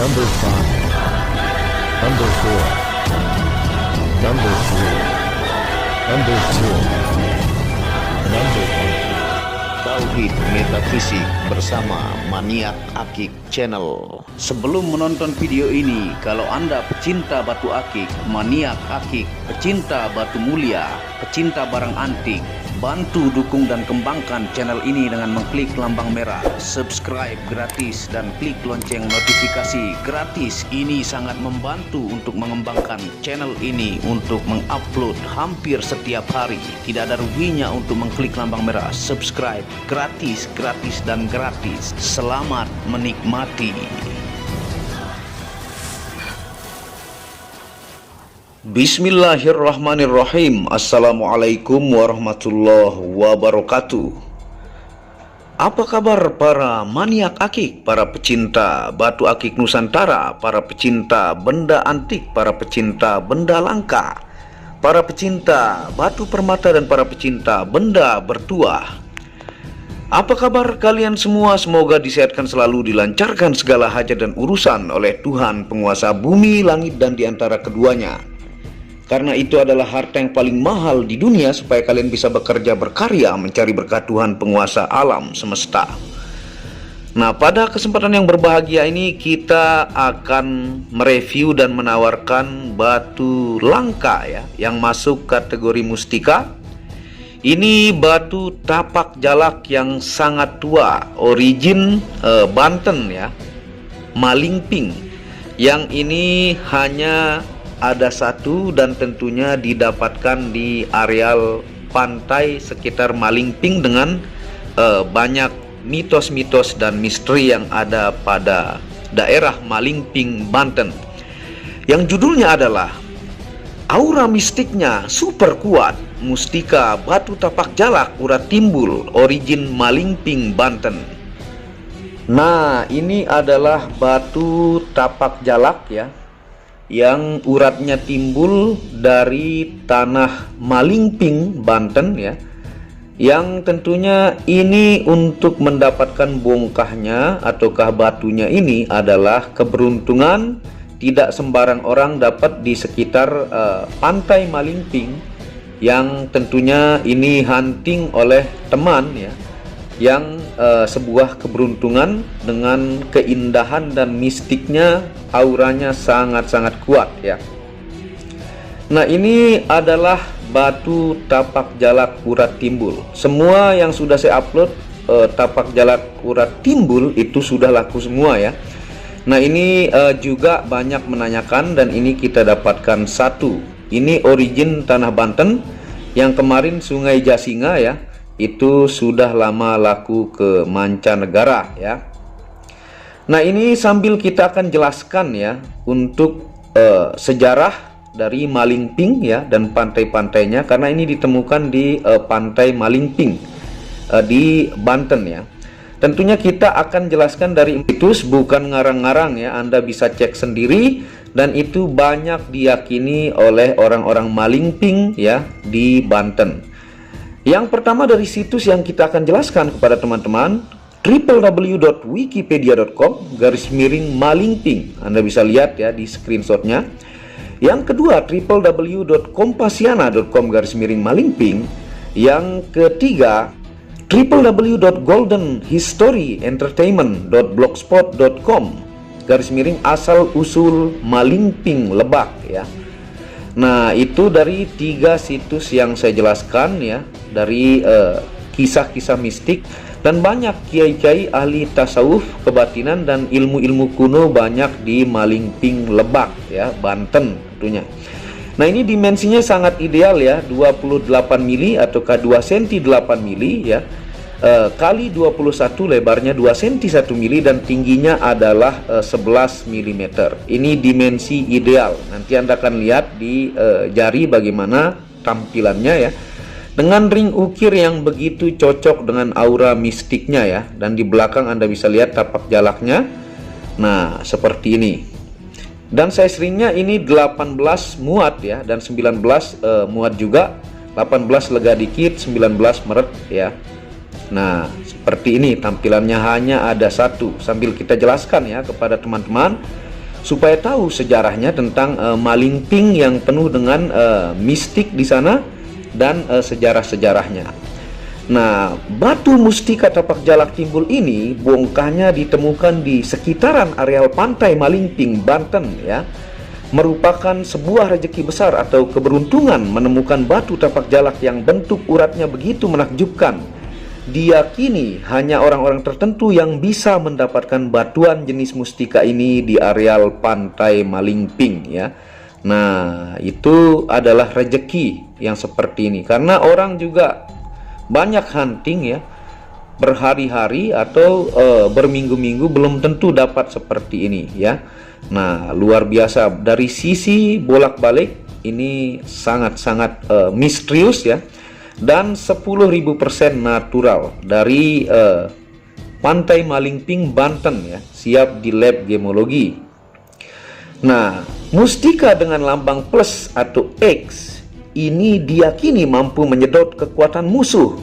Number 5, Number 4, Number 3, Number 2, Number 1. Tauhid Metafisik bersama Maniak Akik Channel. Sebelum menonton video ini, kalau Anda pecinta batu akik, maniak akik, pecinta batu mulia, pecinta barang antik, bantu dukung dan kembangkan channel ini dengan mengklik lambang merah, subscribe gratis dan klik lonceng notifikasi gratis. Ini sangat membantu untuk mengembangkan channel ini untuk mengupload hampir setiap hari. Tidak ada ruginya untuk mengklik lambang merah, subscribe gratis, gratis dan gratis. Selamat menikmati. Bismillahirrahmanirrahim. Assalamualaikum warahmatullahi wabarakatuh. Apa kabar para maniak akik, para pecinta batu akik Nusantara, para pecinta benda antik, para pecinta benda langka, para pecinta batu permata dan para pecinta benda bertuah? Apa kabar kalian semua? Semoga disehatkan selalu, dilancarkan segala hajat dan urusan oleh Tuhan penguasa bumi, langit dan diantara keduanya. Karena itu adalah harta yang paling mahal di dunia, supaya kalian bisa bekerja berkarya mencari berkat Tuhan penguasa alam semesta. Nah, pada kesempatan yang berbahagia ini kita akan mereview dan menawarkan batu langka ya, yang masuk kategori mustika. Ini batu tapak jalak yang sangat tua, origin Banten ya, Malingping. Yang ini hanya ada satu dan tentunya didapatkan di areal pantai sekitar Malingping dengan banyak mitos-mitos dan misteri yang ada pada daerah Malingping, Banten. Yang judulnya adalah aura mistiknya super kuat, mustika batu tapak jalak urat timbul, origin Malingping, Banten. Nah, ini adalah batu tapak jalak ya, yang uratnya timbul dari tanah Malingping, Banten ya, yang tentunya ini untuk mendapatkan bongkahnya ataukah batunya ini adalah keberuntungan. Tidak sembarang orang dapat di sekitar pantai Malingping, yang tentunya ini hunting oleh teman ya, yang sebuah keberuntungan dengan keindahan dan mistiknya, auranya sangat-sangat kuat ya. Nah, ini adalah batu tapak jalak urat timbul. Semua yang sudah saya upload tapak jalak urat timbul itu sudah laku semua ya. Nah, ini juga banyak menanyakan dan ini kita dapatkan satu. Ini origin tanah Banten, yang kemarin Sungai Jasinga ya, itu sudah lama laku ke mancanegara ya. Nah, ini sambil kita akan jelaskan ya untuk sejarah dari Malingping ya dan pantai-pantainya, karena ini ditemukan di pantai Malingping di Banten ya. Tentunya kita akan jelaskan dari mitos, bukan ngarang-ngarang ya. Anda bisa cek sendiri dan itu banyak diyakini oleh orang-orang Malingping ya di Banten. Yang pertama dari situs yang kita akan jelaskan kepada teman-teman, www.wikipedia.com/Malingping. Anda bisa lihat ya di screenshotnya. Yang kedua, www.kompasiana.com/Malingping. Yang ketiga, www.goldenhistoryentertainment.blogspot.com/asal-usul Malingping Lebak ya. Nah, itu dari 3 situs yang saya jelaskan ya, dari kisah-kisah mistik, dan banyak kiai-kiai ahli tasawuf, kebatinan dan ilmu-ilmu kuno banyak di Malingping Lebak ya, Banten tentunya. Nah, ini dimensinya sangat ideal ya, 28 mili ataukah 2 cm 8 mili ya, kali 21, lebarnya 2 cm 1 mili dan tingginya adalah 11 mm. Ini dimensi ideal. Nanti Anda akan lihat di jari bagaimana tampilannya ya, dengan ring ukir yang begitu cocok dengan aura mistiknya ya. Dan di belakang Anda bisa lihat tapak jalaknya. Nah, seperti ini. Dan size ringnya ini 18 muat ya, dan 19 muat juga, 18 lega dikit, 19 meret ya. Nah, seperti ini tampilannya, hanya ada satu. Sambil kita jelaskan ya kepada teman-teman, supaya tahu sejarahnya tentang Malingping yang penuh dengan mistik di sana dan sejarah-sejarahnya. Nah, batu mustika tapak jalak timbul ini bongkahnya ditemukan di sekitaran areal pantai Malingping, Banten ya. Merupakan sebuah rezeki besar atau keberuntungan menemukan batu tapak jalak yang bentuk uratnya begitu menakjubkan. Diyakini hanya orang-orang tertentu yang bisa mendapatkan batuan jenis mustika ini di areal pantai Malingping ya. Nah, itu adalah rezeki yang seperti ini karena orang juga banyak hunting ya, berhari-hari atau berminggu-minggu belum tentu dapat seperti ini ya. Nah, luar biasa dari sisi bolak-balik ini sangat-sangat misterius ya. Dan 10.000% natural dari pantai Malingping, Banten ya, siap di lab gemologi. Nah, mustika dengan lambang plus atau X ini diyakini mampu menyedot kekuatan musuh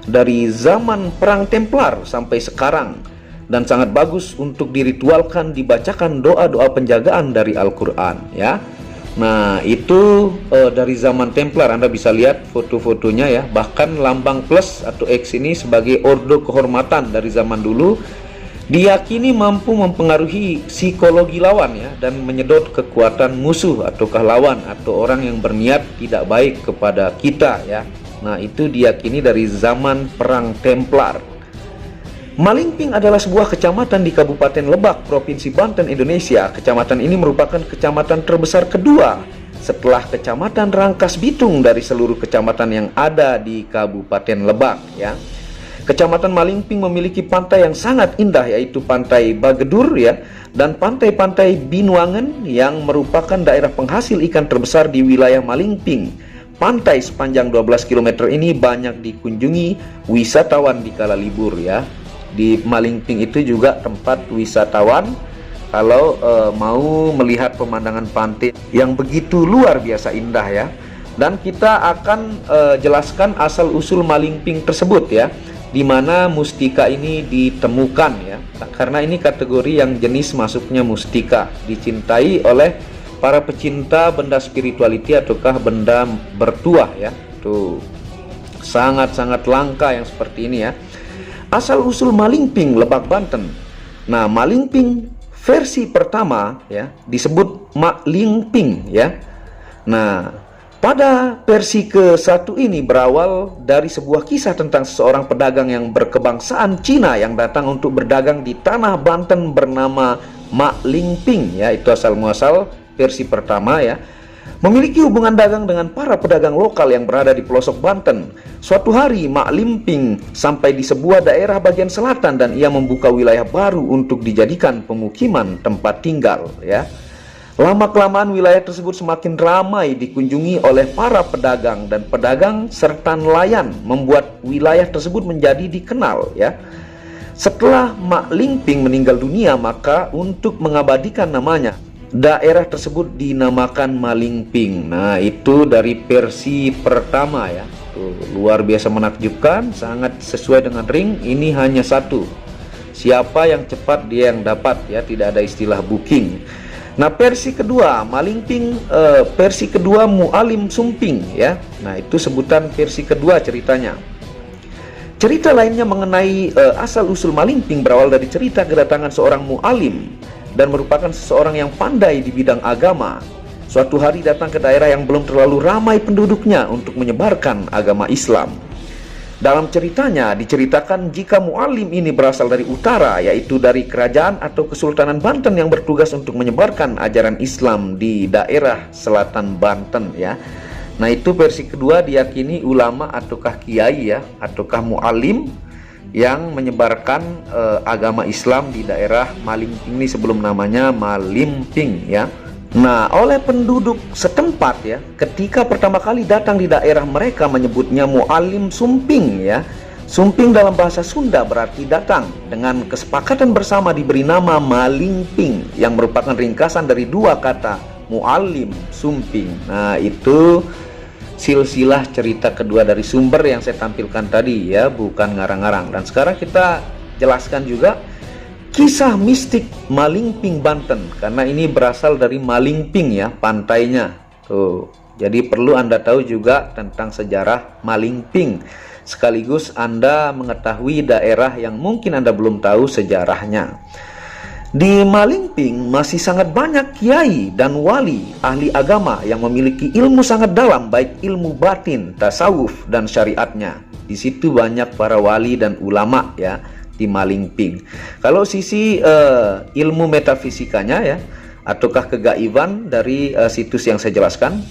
dari zaman perang Templar sampai sekarang, dan sangat bagus untuk diritualkan, dibacakan doa-doa penjagaan dari Al-Quran ya. Nah, itu dari zaman Templar, Anda bisa lihat foto-fotonya ya. Bahkan lambang plus atau X ini sebagai ordo kehormatan dari zaman dulu, diyakini mampu mempengaruhi psikologi lawan ya, dan menyedot kekuatan musuh ataukah lawan atau orang yang berniat tidak baik kepada kita ya. Nah, itu diyakini dari zaman perang Templar. Malingping adalah sebuah kecamatan di Kabupaten Lebak, Provinsi Banten, Indonesia. Kecamatan ini merupakan kecamatan terbesar kedua setelah Kecamatan Rangkas Bitung dari seluruh kecamatan yang ada di Kabupaten Lebak ya. Kecamatan Malingping memiliki pantai yang sangat indah, yaitu Pantai Bagedur ya, dan pantai-pantai Binuangan yang merupakan daerah penghasil ikan terbesar di wilayah Malingping. Pantai sepanjang 12 km ini banyak dikunjungi wisatawan di kala libur ya. Di Malingping itu juga tempat wisatawan kalau mau melihat pemandangan pantai yang begitu luar biasa indah ya. Dan kita akan jelaskan asal usul Malingping tersebut ya, di mana mustika ini ditemukan ya. Karena ini kategori yang jenis masuknya mustika, dicintai oleh para pecinta benda spirituality ataukah benda bertuah ya. Tuh, sangat-sangat langka yang seperti ini ya. Asal usul Malingping, Lebak, Banten. Nah, Malingping versi pertama ya disebut Malingping ya. Nah, pada versi ke-1 ini berawal dari sebuah kisah tentang seseorang pedagang yang berkebangsaan Cina yang datang untuk berdagang di tanah Banten bernama Malingping ya. Itu asal muasal versi pertama ya. Memiliki hubungan dagang dengan para pedagang lokal yang berada di pelosok Banten. Suatu hari Malingping sampai di sebuah daerah bagian selatan dan ia membuka wilayah baru untuk dijadikan pemukiman tempat tinggal ya. Lama-kelamaan wilayah tersebut semakin ramai dikunjungi oleh para pedagang dan pedagang serta nelayan, membuat wilayah tersebut menjadi dikenal ya. Setelah Malingping meninggal dunia, maka untuk mengabadikan namanya, daerah tersebut dinamakan Malingping. Nah, itu dari versi pertama ya. Tuh, luar biasa menakjubkan, sangat sesuai dengan ring. Ini hanya satu. Siapa yang cepat dia yang dapat ya, tidak ada istilah booking. Nah, versi kedua Malingping, versi kedua Mualim Sumping ya. Nah, itu sebutan versi kedua ceritanya. Cerita lainnya mengenai asal usul Malingping berawal dari cerita kedatangan seorang mualim dan merupakan seseorang yang pandai di bidang agama. Suatu hari datang ke daerah yang belum terlalu ramai penduduknya untuk menyebarkan agama Islam. Dalam ceritanya diceritakan jika mualim ini berasal dari utara, yaitu dari kerajaan atau Kesultanan Banten yang bertugas untuk menyebarkan ajaran Islam di daerah selatan Banten ya. Nah, itu versi kedua, diyakini ulama ataukah kiai ya, ataukah mualim yang menyebarkan agama Islam di daerah Malingping ini sebelum namanya Malingping ya. Nah, oleh penduduk setempat ya, ketika pertama kali datang di daerah mereka menyebutnya Mualim Sumping ya. Sumping dalam bahasa Sunda berarti datang. Dengan kesepakatan bersama diberi nama Malingping yang merupakan ringkasan dari dua kata Mualim Sumping. Nah, itu silsilah cerita kedua dari sumber yang saya tampilkan tadi ya, bukan ngarang-ngarang. Dan sekarang kita jelaskan juga Kisah mistik Malingping, Banten, karena ini berasal dari Malingping ya, pantainya. Tuh. Jadi perlu Anda tahu juga tentang sejarah Malingping. Sekaligus Anda mengetahui daerah yang mungkin Anda belum tahu sejarahnya. Di Malingping masih sangat banyak kiai dan wali ahli agama yang memiliki ilmu sangat dalam, baik ilmu batin, tasawuf, dan syariatnya. Di situ banyak para wali dan ulama ya di Malingping. Kalau sisi ilmu metafisikanya ya, ataukah kegaiban dari situs yang saya jelaskan,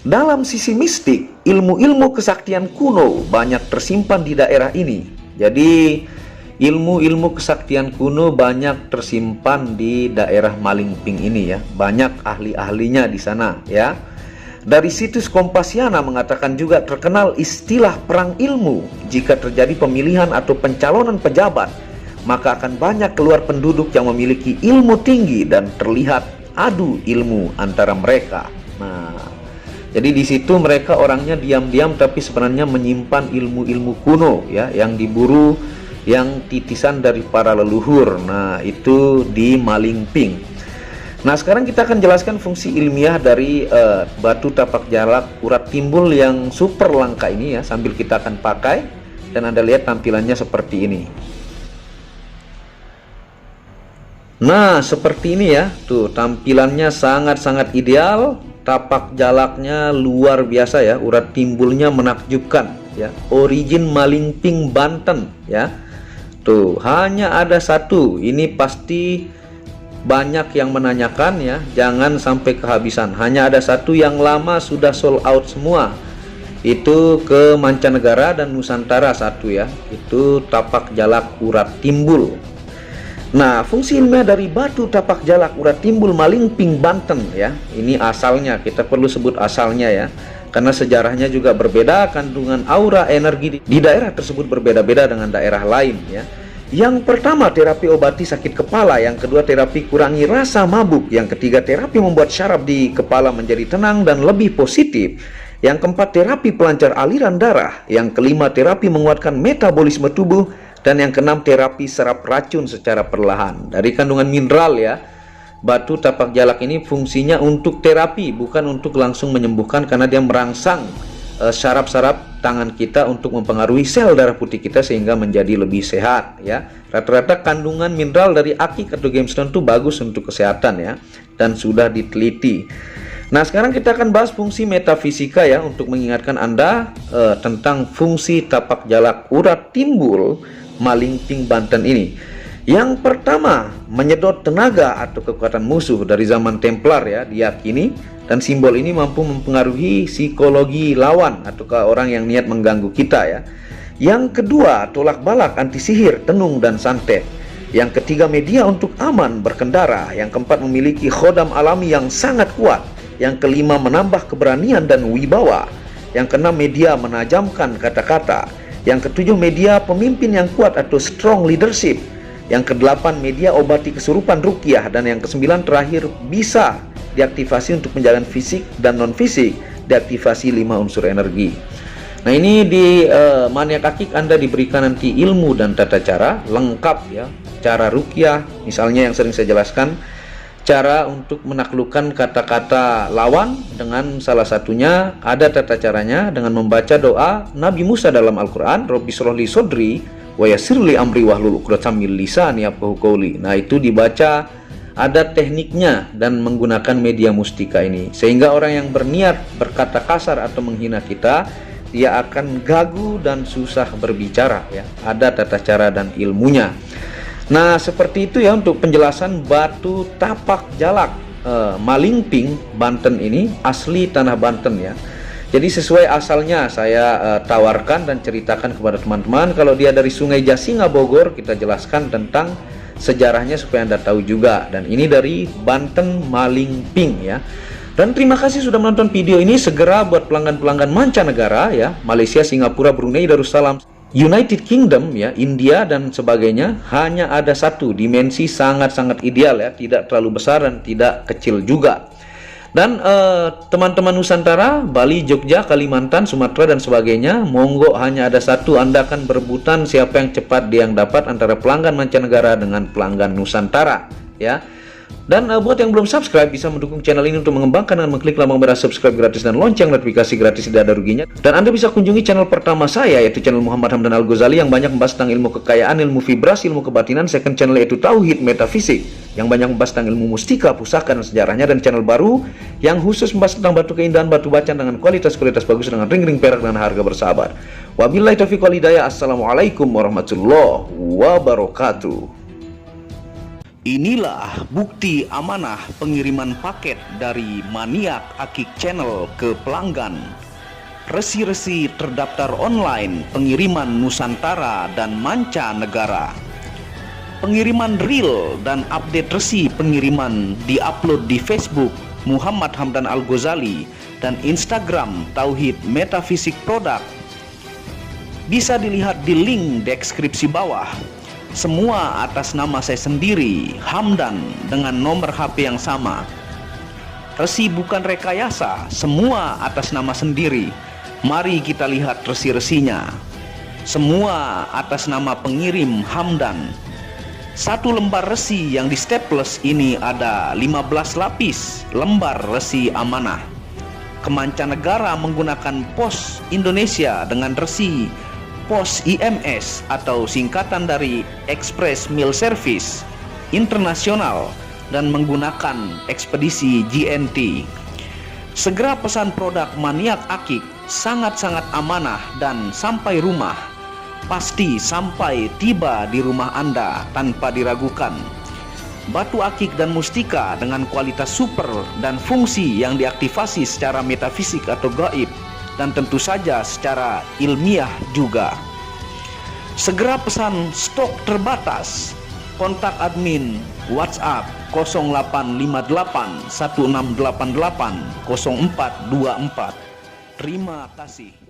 dalam sisi mistik, ilmu-ilmu kesaktian kuno banyak tersimpan di daerah ini. Jadi ilmu-ilmu kesaktian kuno banyak tersimpan di daerah Malingping ini ya. Banyak ahli-ahlinya di sana ya. Dari situs Kompasiana mengatakan juga terkenal istilah perang ilmu. Jika terjadi pemilihan atau pencalonan pejabat, maka akan banyak keluar penduduk yang memiliki ilmu tinggi dan terlihat adu ilmu antara mereka. Nah, jadi di situ mereka orangnya diam-diam tapi sebenarnya menyimpan ilmu-ilmu kuno ya, yang diburu, yang titisan dari para leluhur. Nah, itu di Malingping. Nah, sekarang kita akan jelaskan fungsi ilmiah dari batu tapak jalak urat timbul yang super langka ini ya, sambil kita akan pakai dan Anda lihat tampilannya seperti ini. Nah, seperti ini ya. Tuh, tampilannya sangat-sangat ideal. Tapak jalaknya luar biasa ya, urat timbulnya menakjubkan ya. Origin Malingping, Banten ya. Tuh, hanya ada satu. Ini pasti banyak yang menanyakan ya, jangan sampai kehabisan. Hanya ada satu yang lama sudah sold out semua. Itu ke mancanegara dan Nusantara satu ya. Itu tapak jalak urat timbul. Nah, fungsi ilmiah dari batu tapak jalak urat timbul Malingping, Banten ya. Ini asalnya, kita perlu sebut asalnya ya. Karena sejarahnya juga berbeda, kandungan aura energi di daerah tersebut berbeda-beda dengan daerah lain ya. Yang pertama, terapi obati sakit kepala. Yang kedua, terapi kurangi rasa mabuk. Yang ketiga, terapi membuat syaraf di kepala menjadi tenang dan lebih positif. Yang keempat, terapi pelancar aliran darah. Yang kelima, terapi menguatkan metabolisme tubuh. Dan yang keenam, terapi serap racun secara perlahan. Dari kandungan mineral ya, batu tapak jalak ini fungsinya untuk terapi, bukan untuk langsung menyembuhkan, karena dia merangsang saraf-saraf tangan kita untuk mempengaruhi sel darah putih kita sehingga menjadi lebih sehat ya. Rata-rata kandungan mineral dari akik atau gemstone itu bagus untuk kesehatan ya, dan sudah diteliti. Nah, sekarang kita akan bahas fungsi metafisika ya, untuk mengingatkan Anda tentang fungsi tapak jalak urat timbul Malingping, Banten ini. Yang pertama, menyedot tenaga atau kekuatan musuh. Dari zaman Templar ya, diyakini, dan simbol ini mampu mempengaruhi psikologi lawan atau orang yang niat mengganggu kita ya. Yang kedua, tolak balak, anti sihir, tenung, dan santet. Yang ketiga, media untuk aman berkendara. Yang keempat, memiliki khodam alami yang sangat kuat. Yang kelima, menambah keberanian dan wibawa. Yang keenam, media menajamkan kata-kata. Yang ketujuh, media pemimpin yang kuat atau strong leadership. Yang kedelapan, media obati kesurupan ruqyah. Dan yang kesembilan terakhir, bisa diaktifasi untuk penjagaan fisik dan non fisik, diaktifasi 5 unsur energi. Nah, ini di Maniak Akik Anda diberikan nanti ilmu dan tata cara lengkap ya. Cara ruqyah misalnya yang sering saya jelaskan, cara untuk menaklukkan kata-kata lawan, dengan salah satunya ada tata caranya dengan membaca doa Nabi Musa dalam Al-Quran, Rabbi shrahli sodri wa yassirli amri wahlul 'uqdatam min lisani yafqahu qawli. Nah, itu dibaca, ada tekniknya dan menggunakan media mustika ini, sehingga orang yang berniat berkata kasar atau menghina kita, dia akan gagu dan susah berbicara ya. Ada tata cara dan ilmunya. Nah, seperti itu ya untuk penjelasan batu tapak jalak Malingping, Banten ini, asli tanah Banten ya. Jadi sesuai asalnya saya tawarkan dan ceritakan kepada teman-teman. Kalau dia dari Sungai Jasinga, Bogor, kita jelaskan tentang sejarahnya supaya Anda tahu juga. Dan ini dari Banten, Malingping ya. Dan terima kasih sudah menonton video ini. Segera buat pelanggan-pelanggan mancanegara ya, Malaysia, Singapura, Brunei, Darussalam, United Kingdom ya, India dan sebagainya. Hanya ada satu, dimensi sangat-sangat ideal ya, tidak terlalu besar dan tidak kecil juga. Dan teman-teman Nusantara, Bali, Jogja, Kalimantan, Sumatera dan sebagainya, monggo, hanya ada satu, Anda akan berebutan siapa yang cepat dia yang dapat antara pelanggan mancanegara dengan pelanggan Nusantara, ya. Dan buat yang belum subscribe, bisa mendukung channel ini untuk mengembangkan dengan mengklik lambang merah subscribe gratis dan lonceng notifikasi gratis, tidak ada ruginya. Dan Anda bisa kunjungi channel pertama saya, yaitu channel Muhammad Hamdan Al-Ghazali, yang banyak membahas tentang ilmu kekayaan, ilmu vibrasi, ilmu kebatinan. Second channel yaitu Tauhid Metafisik, yang banyak membahas tentang ilmu mustika, pusaka, dan sejarahnya. Dan channel baru yang khusus membahas tentang batu keindahan, batu bacan dengan kualitas bagus, dengan ring-ring perak dan harga bersahabat. Wabillahi taufiq wal hidayah. Assalamualaikum warahmatullahi wabarakatuh. Inilah bukti amanah pengiriman paket dari Maniak Akik Channel ke pelanggan. Resi-resi terdaftar online pengiriman Nusantara dan mancanegara. Pengiriman real dan update resi pengiriman diupload di Facebook Muhammad Hamdan Al-Ghazali dan Instagram Tauhid Metafisik Produk. Bisa dilihat di link deskripsi bawah. Semua atas nama saya sendiri, Hamdan, dengan nomor HP yang sama. Resi bukan rekayasa, semua atas nama sendiri. Mari kita lihat resi-resinya. Semua atas nama pengirim Hamdan. Satu lembar resi yang di staples ini ada 15 lapis lembar resi amanah. Kemancanegara menggunakan pos Indonesia dengan resi pos IMS atau singkatan dari Express Mail Service Internasional dan menggunakan ekspedisi GNT. Segera pesan produk Maniak Akik, sangat-sangat amanah dan sampai rumah. Pasti sampai tiba di rumah Anda tanpa diragukan. Batu akik dan mustika dengan kualitas super dan fungsi yang diaktifasi secara metafisik atau gaib, dan tentu saja secara ilmiah juga. Segera pesan, stok terbatas. Kontak admin WhatsApp 0858 1688 0424. Terima kasih.